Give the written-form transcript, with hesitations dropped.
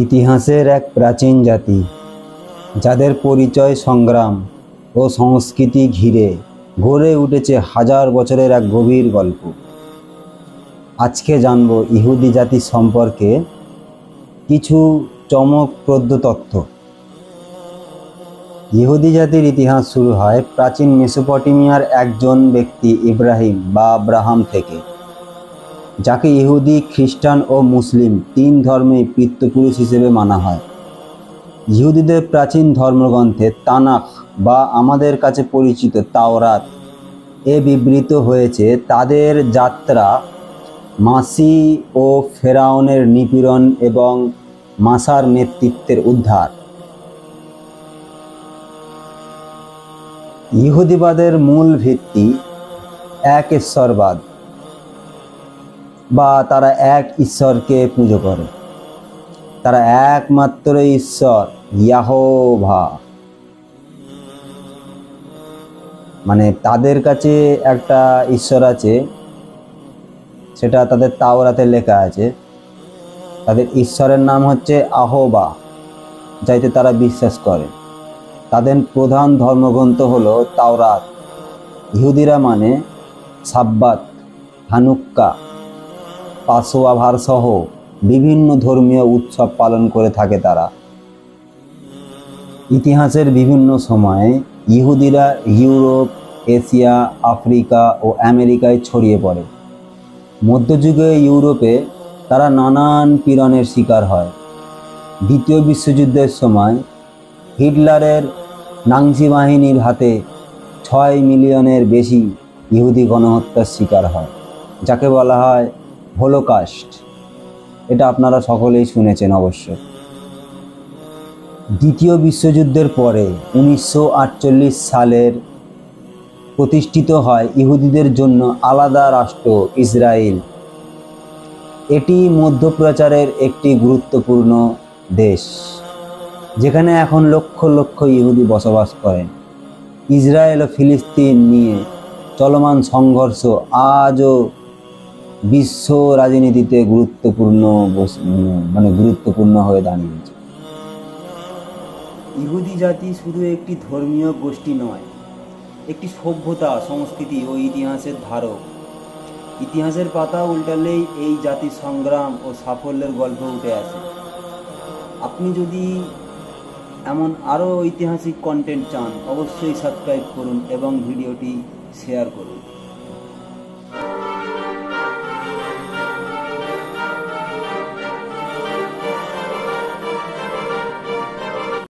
ইতিহাসের এক প্রাচীন জাতি, যাদের পরিচয় সংগ্রাম ও সংস্কৃতি ঘিরে গড়ে উঠেছে হাজার বছরের এক গভীর গল্প। আজকে জানব ইহুদি জাতি সম্পর্কে কিছু চমকপ্রদ তথ্য। ইহুদি জাতির ইতিহাস শুরু হয় প্রাচীন মেসোপটেমিয়ার একজন ব্যক্তি ইব্রাহিম বা আব্রাহাম থেকে, যাকে ইহুদি, খ্রিস্টান ও মুসলিম তিন ধর্মেই পিতৃপুরুষ হিসেবে মানা হয়। ইহুদিদের প্রাচীন ধর্মগ্রন্থে তানাখ বা আমাদের কাছে পরিচিত তাওরাত এ বিবৃত হয়েছে তাদের যাত্রা, মাসি ও ফেরাউনের নিপীড়ন এবং মাসার নেতৃত্বের উদ্ধার। ইহুদিবাদের মূল ভিত্তি এক ঈশ্বরবাদ, বা তারা এক ঈশ্বরকে পুজো করে। তারা একমাত্র ঈশ্বর ইয়াহোভা, মানে তাদের কাছে একটা ঈশ্বর আছে, সেটা তাদের তাওরাতে লেখা আছে। তাদের ঈশ্বরের নাম হচ্ছে আহোবা, যাইতে তারা বিশ্বাস করে। তাদের প্রধান ধর্মগ্রন্থ হলো তাওরাত। ইহুদিরা মানে সাব্বাত, হানুক্কা, পাসোয়া সহ বিভিন্ন ধর্মীয় উৎসব পালন করে থাকে তারা। ইতিহাসের বিভিন্ন সময়ে ইহুদিরা ইউরোপ, এশিয়া, আফ্রিকা ও আমেরিকায় ছড়িয়ে পড়ে। মধ্যযুগে ইউরোপে তারা নানান পীড়নের শিকার হয়। দ্বিতীয় বিশ্বযুদ্ধের সময় হিটলারের নাৎসি বাহিনীর হাতে 6 মিলিয়নের বেশি ইহুদি গণহত্যার শিকার হয়, যাকে বলা হয় হলোকাস্ট। এটা আপনারা সকলেই শুনেছেন অবশ্য। দ্বিতীয় বিশ্বযুদ্ধের পরে 1948 সালের প্রতিষ্ঠিত হয় ইহুদিদের জন্য আলাদা রাষ্ট্র ইসরায়েল। এটি মধ্যপ্রাচ্যের একটি গুরুত্বপূর্ণ দেশ, যেখানে এখন লক্ষ লক্ষ ইহুদি বসবাস করেন। ইসরায়েল ও ফিলিস্তিন নিয়ে চলমান সংঘর্ষ আজও বিশ্ব রাজনীতিতে গুরুত্বপূর্ণ হয়ে দাঁড়িয়েছে। ইহুদি জাতি শুধু একটি ধর্মীয় গোষ্ঠী নয়, একটি সভ্যতা, সংস্কৃতি ও ইতিহাসের ধারক। ইতিহাসের পাতা উল্টালেই এই জাতির সংগ্রাম ও সাফল্যের গল্প উঠে আসে। আপনি যদি এমন আরও ঐতিহাসিক কন্টেন্ট চান, অবশ্যই সাবস্ক্রাইব করুন এবং ভিডিওটি শেয়ার করুন।